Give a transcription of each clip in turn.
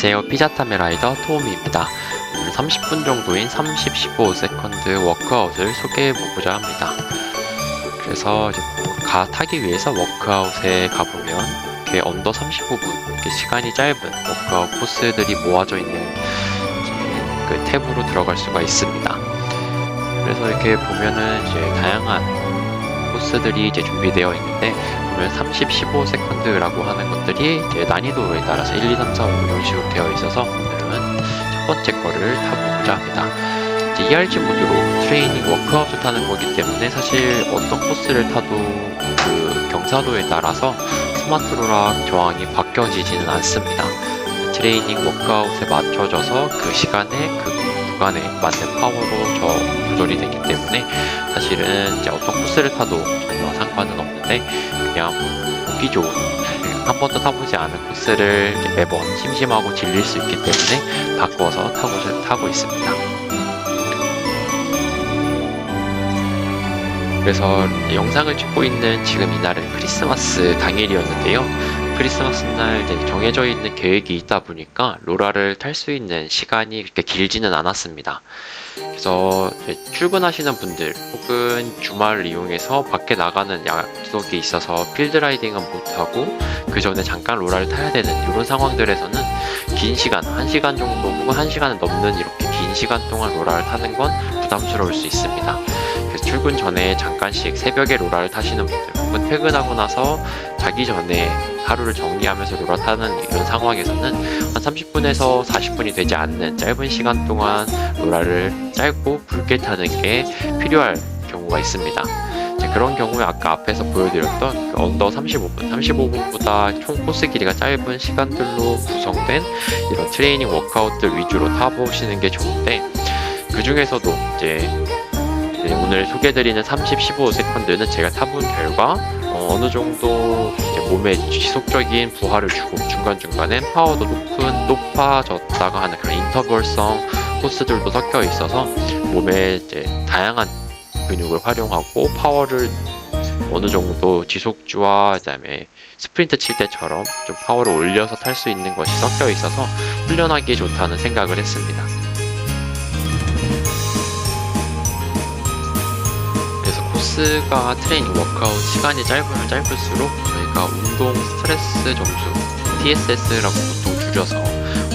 안녕하세요. 피자타메 라이더 토우미입니다. 오늘 30분 정도인 30-15세컨드 워크아웃을 소개해보고자 합니다. 그래서 이제 타기 위해서 워크아웃에 가보면 이렇게 언더 35분, 이렇게 시간이 짧은 워크아웃 코스들이 모아져 있는 그 탭으로 들어갈 수가 있습니다. 그래서 이렇게 보면은 이제 다양한 코스들이 이제 준비되어 있는데, 보면 30-15세컨드라고 하는 것들이 이제 난이도에 따라서 1, 2, 3, 4, 5 이런 식으로 되어 있어서 오늘은 첫 번째 거를 타보고자 합니다. 이제 ERG 모드로 트레이닝 워크아웃을 타는 거기 때문에 사실 어떤 코스를 타도 그 경사도에 따라서 스마트 로락 저항이 바뀌어지지는 않습니다. 트레이닝 워크아웃에 맞춰져서 그 시간에 그 구간에 맞는 파워로 조절이 되기 때문에 사실은 이제 어떤 코스를 타도 전혀 상관은 없는데, 그냥 보기 좋은 한 번도 타보지 않은 코스를 이제 매번 심심하고 질릴 수 있기 때문에 바꿔서 타고 있습니다. 그래서 영상을 찍고 있는 지금 이날은 크리스마스 당일이었는데요. 크리스마스 날 이제 정해져 있는 계획이 있다 보니까 로라를 탈 수 있는 시간이 그렇게 길지는 않았습니다. 그래서 출근하시는 분들 혹은 주말을 이용해서 밖에 나가는 약속이 있어서 필드라이딩은 못하고 그 전에 잠깐 로라를 타야 되는 이런 상황들에서는 긴 시간, 1시간 정도 혹은 1시간을 넘는 이렇게 긴 시간 동안 로라를 타는 건 부담스러울 수 있습니다. 그래서 출근 전에 잠깐씩 새벽에 로라를 타시는 분들 혹은 퇴근하고 나서 자기 전에 하루를 정리하면서 로라 타는 이런 상황에서는 한 30분에서 40분이 되지 않는 짧은 시간 동안 로라를 짧고 굵게 타는 게 필요할 경우가 있습니다. 그런 경우에 아까 앞에서 보여드렸던 그 언더 35분보다 총 코스 길이가 짧은 시간들로 구성된 이런 트레이닝 워크아웃들 위주로 타보시는 게 좋은데, 그 중에서도 이제 오늘 소개해드리는 30-15세컨드는 제가 타본 결과 어느 정도 이제 몸에 지속적인 부하를 주고 중간중간에 파워도 높아졌다가 하는 그런 인터벌성 코스들도 섞여 있어서 몸에 이제 다양한 근육을 활용하고 파워를 어느 정도 지속주와 그다음에 스프린트 칠 때처럼 좀 파워를 올려서 탈 수 있는 것이 섞여 있어서 훈련하기에 좋다는 생각을 했습니다. 코스가 트레이닝 워크아웃 시간이 짧으면 짧을수록 저희가 운동 스트레스 점수 TSS라고 보통 줄여서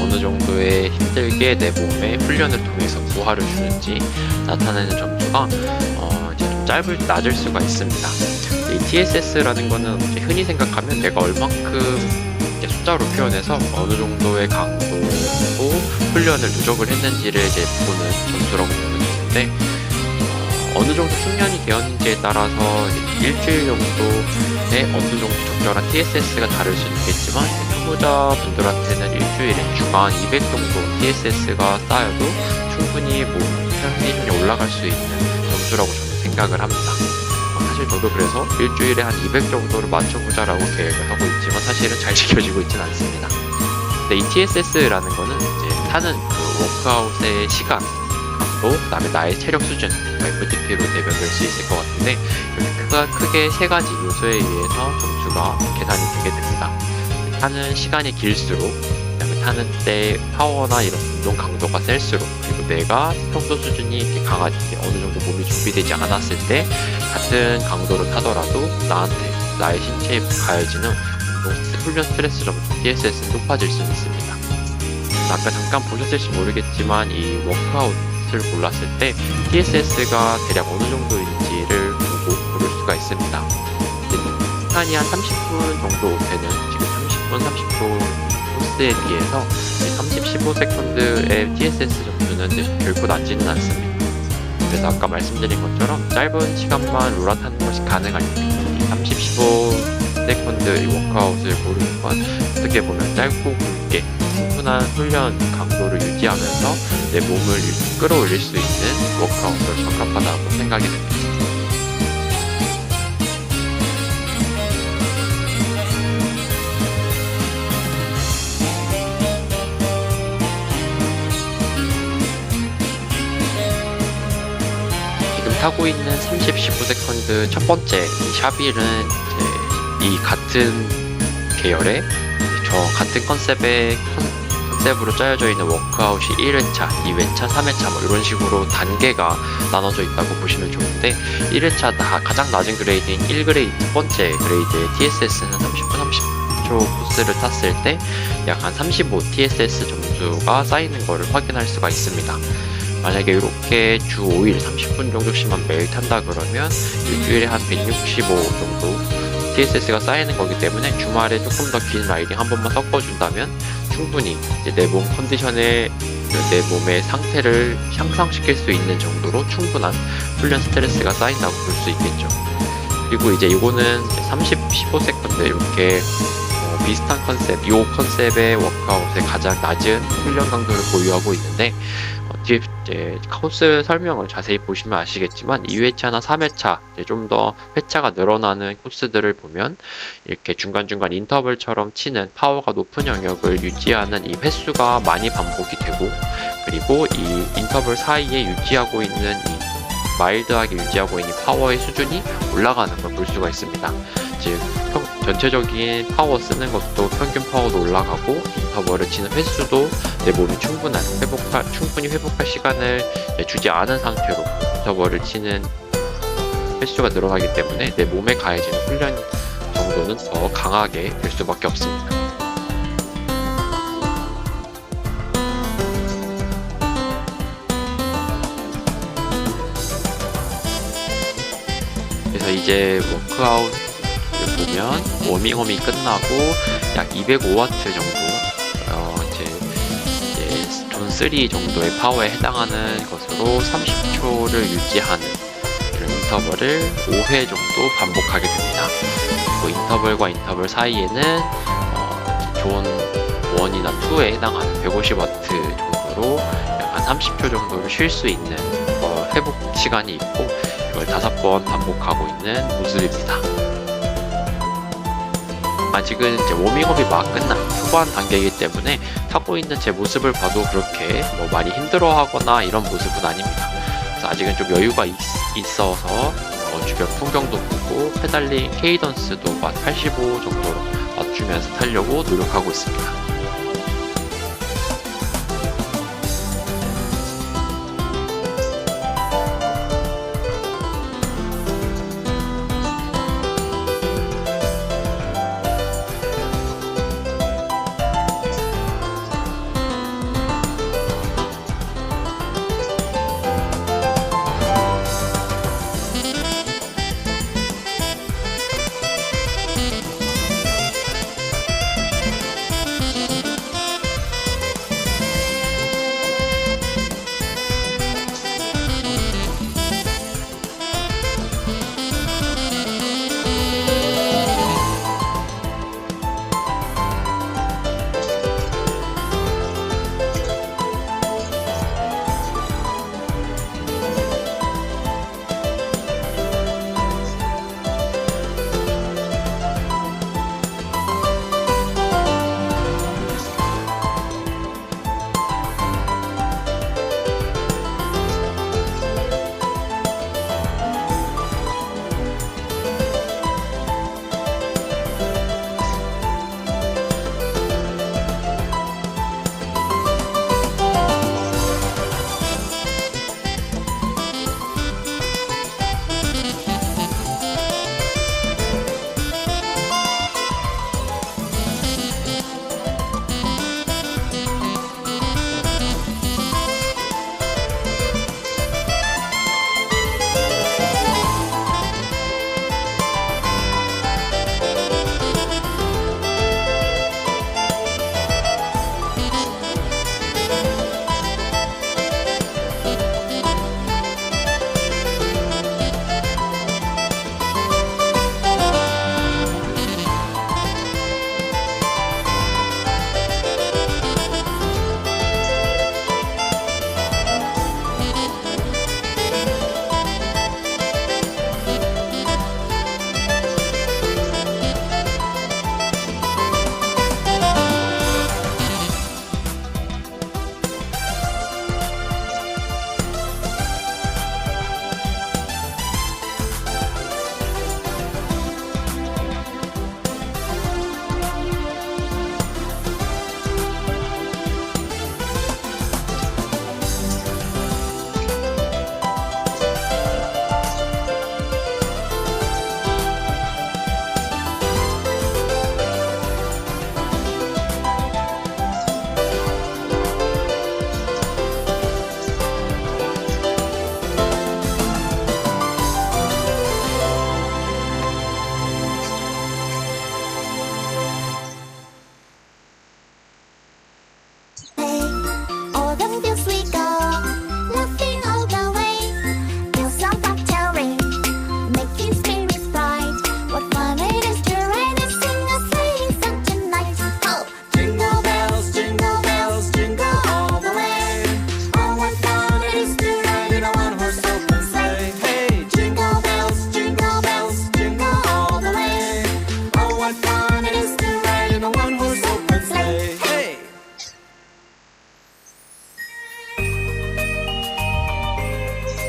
어느 정도의 힘들게 내 몸에 훈련을 통해서 부하를 주는지 나타내는 점수가 이제 좀 낮을 수가 있습니다. 이 TSS라는 거는 흔히 생각하면 내가 얼만큼 숫자로 표현해서 어느 정도의 강도로 훈련을 누적을 했는지를 이제 보는 점수라고 보면 되는데, 어느 정도 숙련이 되었는지에 따라서 일주일 정도의 어느 정도 적절한 TSS가 다를 수 있겠지만, 초보자분들한테는 일주일에 주간 200 정도 TSS가 쌓여도 충분히 몸 컨디션이 올라갈 수 있는 점수라고 저는 생각을 합니다. 사실 저도 그래서 일주일에 한 200 정도를 맞춰보자라고 계획을 하고 있지만 사실은 잘 지켜지고 있지는 않습니다. 근데 이 TSS라는 거는 이제 타는 그 워크아웃의 시간, 그 다음에 나의 체력 수준, FTP로 대변될 수 있을 것 같은데, 크게 세 가지 요소에 의해서 점수가 계산이 되게 됩니다. 타는 시간이 길수록, 그다음에 타는 때 파워나 이런 운동 강도가 셀수록, 그리고 내가 평소 수준이 이렇게 강하게 어느 정도 몸이 준비되지 않았을 때 같은 강도를 타더라도 나의 신체에 가해지는 훈련 스트레스 점수 TSS는 높아질 수 있습니다. 아까 잠깐 보셨을지 모르겠지만 이 워크아웃 골랐을 때 TSS가 대략 어느 정도인지를 보고 고를 수가 있습니다. 시간이 한 30분 정도 되는 지금 30분 30초 코스에 비해서 30-15세컨드의 TSS 점수는 결코 낮지는 않습니다. 그래서 아까 말씀드린 것처럼 짧은 시간만 로라 타는 것이 가능할 때 30-15세컨드 워크아웃을 고르는 건 어떻게 보면 짧고 굵게 충분한 훈련 강도를 유지하면서 내 몸을 끌어올릴 수 있는 워크아웃으로 적합하다고 생각이 됩니다. 지금 타고 있는 30-15세컨드 첫 번째 이 샤빌은 이 같은 계열의 같은 컨셉의 스텝으로 짜여져 있는 워크아웃이 1회차, 2회차, 3회차 뭐 이런 식으로 단계가 나눠져 있다고 보시면 좋은데 1회차 가장 낮은 그레이드인 1그레이드, 첫 번째 그레이드의 TSS는 30분 30초 코스를 탔을 때 약 한 35 TSS 점수가 쌓이는 것을 확인할 수가 있습니다. 만약에 이렇게 주 5일 30분 정도씩만 매일 탄다 그러면 일주일에 한 165 정도 TSS가 쌓이는 거기 때문에 주말에 조금 더 긴 라이딩 한 번만 섞어준다면 충분히 이제 내 몸 컨디션에 내 몸의 상태를 향상시킬 수 있는 정도로 충분한 훈련 스트레스가 쌓인다고 볼 수 있겠죠. 그리고 이제 이거는 30, 15세컨드 이렇게 비슷한 컨셉, 이 컨셉의 워크아웃의 가장 낮은 훈련 강도를 보유하고 있는데 뒤에 이제 코스 설명을 자세히 보시면 아시겠지만 2회차나 3회차 좀 더 회차가 늘어나는 코스들을 보면 이렇게 중간중간 인터벌처럼 치는 파워가 높은 영역을 유지하는 이 횟수가 많이 반복이 되고 그리고 이 인터벌 사이에 유지하고 있는 이 마일드하게 유지하고 있는 파워의 수준이 올라가는 걸 볼 수가 있습니다. 즉 전체적인 파워 쓰는 것도 평균 파워도 올라가고 인터벌을 치는 횟수도 내 몸이 충분히 회복할 시간을 주지 않은 상태로 인터벌을 치는 횟수가 늘어나기 때문에 내 몸에 가해지는 훈련 정도는 더 강하게 될 수밖에 없습니다. 그래서 이제 워크아웃 보면 워밍업이 끝나고 약 205W 정도 이제 존 3 정도의 파워에 해당하는 것으로 30초를 유지하는 이런 인터벌을 5회 정도 반복하게 됩니다. 그리고 인터벌과 인터벌 사이에는 존 1이나 2에 해당하는 150W 정도로 약 한 30초 정도를 쉴 수 있는 회복 시간이 있고 이걸 5번 반복하고 있는 모습입니다. 아직은 이제 워밍업이 막 끝난 초반 단계이기 때문에 타고 있는 제 모습을 봐도 그렇게 많이 힘들어하거나 이런 모습은 아닙니다. 그래서 아직은 좀 여유가 있어서 주변 풍경도 보고 페달링 케이던스도 85 정도로 맞추면서 타려고 노력하고 있습니다.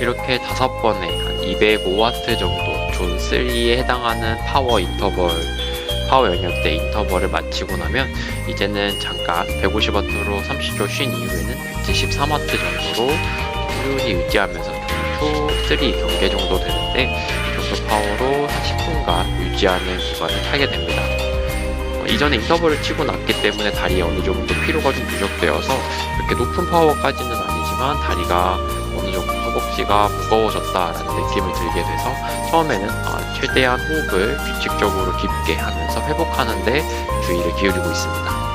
이렇게 5번에 한 205W 정도 존 3에 해당하는 파워 영역대 인터벌을 마치고 나면 이제는 잠깐 150W로 30초 쉰 이후에는 173W 정도로 꾸준히 유지하면서 존 2, 3 경계 정도 되는데 이 정도 파워로 한 10분간 유지하는 구간을 타게 됩니다. 이전에 인터벌을 치고 났기 때문에 다리에 어느 정도 피로가 좀 누적되어서 이렇게 높은 파워까지는 아니지만 다리가 어느 정도 허벅지가 무거워졌다라는 느낌을 들게 돼서 처음에는 최대한 호흡을 규칙적으로 깊게 하면서 회복하는 데 주의를 기울이고 있습니다.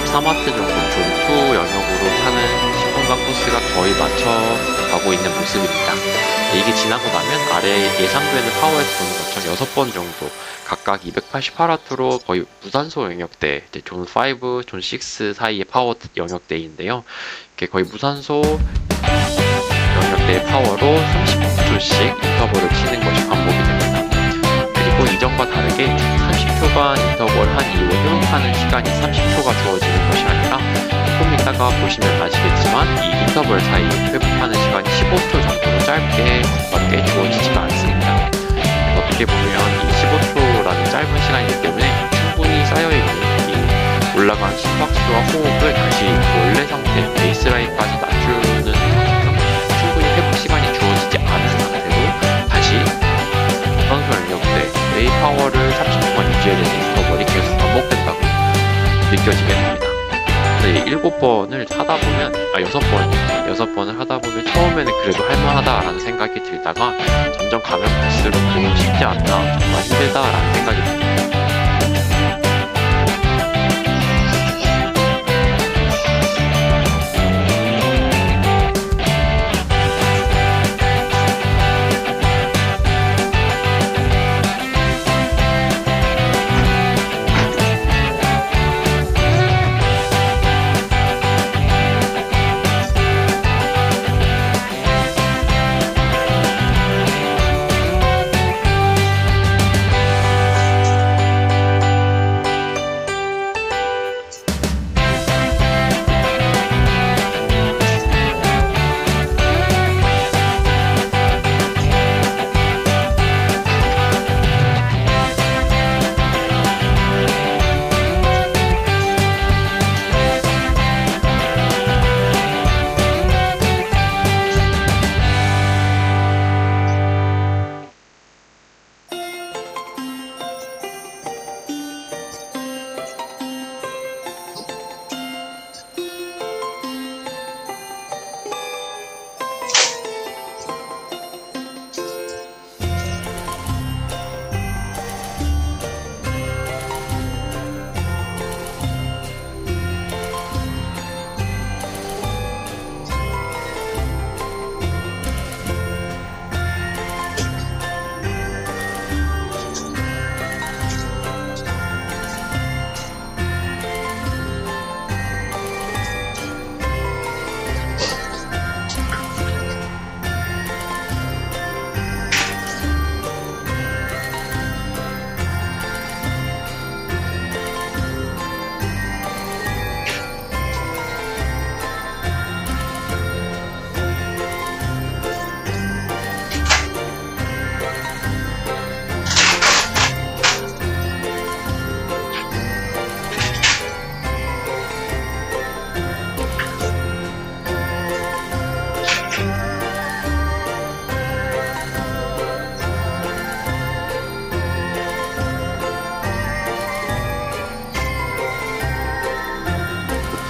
14마트 정도 존2 영역으로 타는 10분간 코스가 거의 맞춰가고 있는 모습입니다. 이게 지나고 나면 아래에 예상되는 파워에서 보는 것처럼 6번 정도 각각 288W로 거의 무산소 영역대, 존5, 존6 사이의 파워 영역대인데요. 이게 거의 무산소 영역대의 파워로 30초씩 인터벌을 치는 것이 반복이 됩니다. 그리고 이전과 다르게 30초간 인터벌 한 이후에 회복하는 시간이 30초가 주어지는 것이 아니라 조금 이따가 보시면 아시겠지만 이 인터벌 사이 회복하는 시간이 15초 정도로 짧게 주어지지가 않습니다. 어떻게 보면 이 15초라는 짧은 시간이기 때문에 충분히 쌓여있는 이 올라간 심박수와 호흡을 다시 원래 상태, 베이스라인까지 낮추는 충분히 회복 시간이 주어지지 않은 상태로 다시 무산소 영역대의 파워를 30초간 유지해야 되는 인터벌이 계속 반복된다고 느껴지게 됩니다. 근데 7번을 하다 보면, 6번을 하다 보면 처음에는 그래도 할만하다라는 생각이 들다가 점점 가면 갈수록 너무 쉽지 않다, 정말 힘들다라는 생각이 듭니다.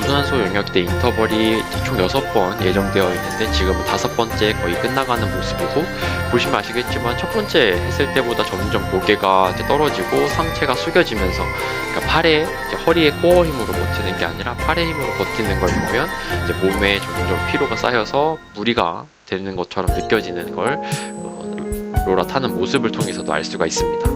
무산소 영역대 인터벌이 총 6번 예정되어 있는데 지금은 5번째 거의 끝나가는 모습이고, 보시면 아시겠지만 첫 번째 했을 때보다 점점 고개가 떨어지고 상체가 숙여지면서, 그러니까 허리에 코어 힘으로 버티는 게 아니라 팔의 힘으로 버티는 걸 보면 이제 몸에 점점 피로가 쌓여서 무리가 되는 것처럼 느껴지는 걸 로라 타는 모습을 통해서도 알 수가 있습니다.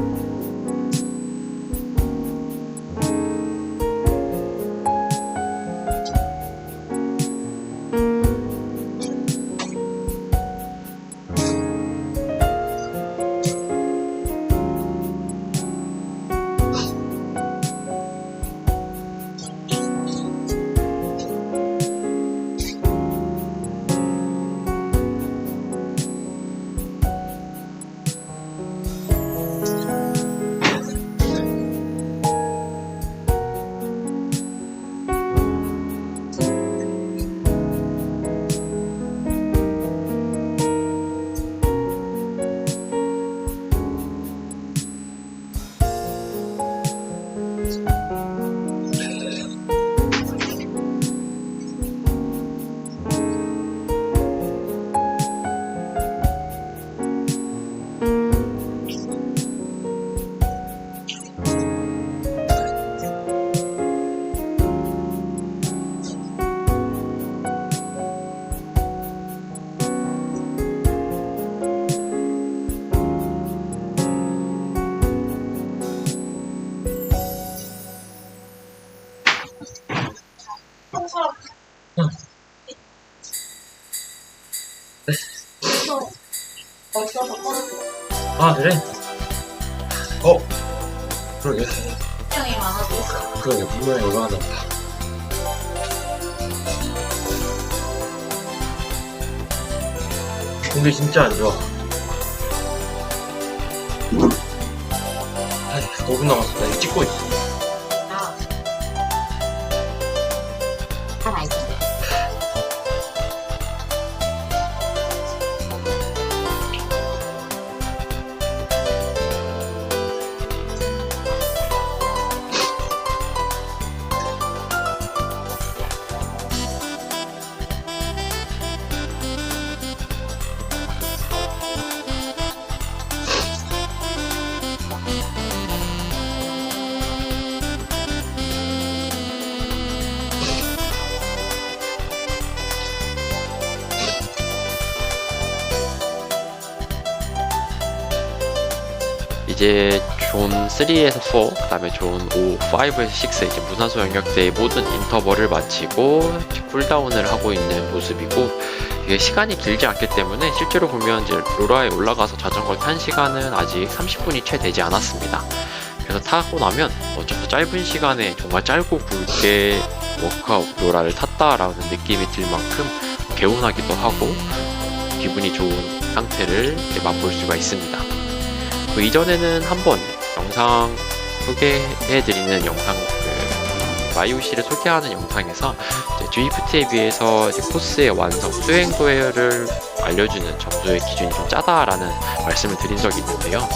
벌써 꺼냈어. 아, 그래? 어, 그러게. 분량이 많아도. 그러게, 분명히 얼마나. 공기 진짜 안 좋아. 아, 5분 남았어. 나 이거 찍고 있어. 아. 다 맛있어. 이제 존 3에서 4, 그 다음에 존 5, 5에서 6 이제 무산소 영역대의 모든 인터벌을 마치고 쿨다운을 하고 있는 모습이고, 이게 시간이 길지 않기 때문에 실제로 보면 이제 로라에 올라가서 자전거를 탄 시간은 아직 30분이 채 되지 않았습니다. 그래서 타고 나면 좀 더 짧은 시간에 정말 짧고 굵게 워크아웃 로라를 탔다라는 느낌이 들 만큼 개운하기도 하고 기분이 좋은 상태를 맛볼 수가 있습니다. 그 이전에는 한번 영상 소개해드리는 영상, YOC를 소개하는 영상에서 드리프트에 비해서 코스의 완성, 수행도를 알려주는 점수의 기준이 좀 짜다라는 말씀을 드린 적이 있는데요.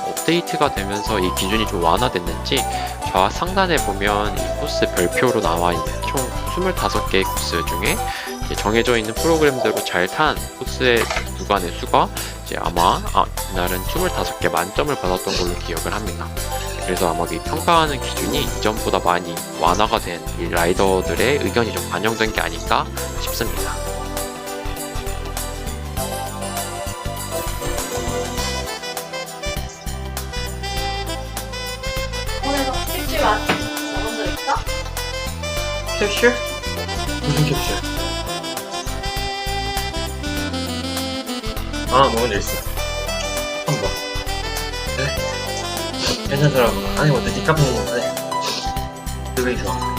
업데이트가 되면서 이 기준이 좀 완화됐는지 좌 상단에 보면 이 코스 별표로 나와 있는 총 25개의 코스 중에 정해져 있는 프로그램대로 잘 탄 코스의 구간의 수가 아마 이날은 25개 만점을 받았던 걸로 기억을 합니다. 그래서 아마 이 평가하는 기준이 이전보다 많이 완화가 된 이 라이더들의 의견이 좀 반영된 게 아닐까 싶습니다. 오늘도 캡슐 먹은 적 있어? 캡슐? 무슨 캡슐? 아, 먹은 적 있어. 한 번. 그래? 괜찮더라고. 아니, 뭐, 니 카페 먹는데. 되게 좋아.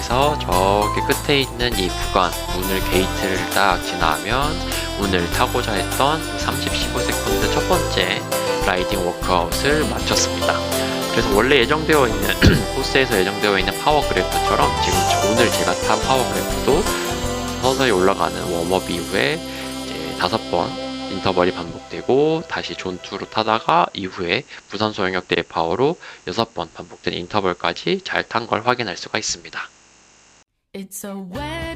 그래서 저기 끝에 있는 이 구간 운을 게이트를 딱 지나면 운을 타고자 했던 30, 15세컨드 첫 번째 라이딩 워크아웃을 마쳤습니다. 그래서 원래 예정되어 있는 코스에서 예정되어 있는 파워 그래프처럼 지금 오늘 제가 탄 파워 그래프도 서서히 올라가는 웜업 이후에 이제 5번 인터벌이 반복되고 다시 존2로 타다가 이후에 무산소 영역 대파워로 6번 반복된 인터벌까지 잘 탄 걸 확인할 수가 있습니다. It's a way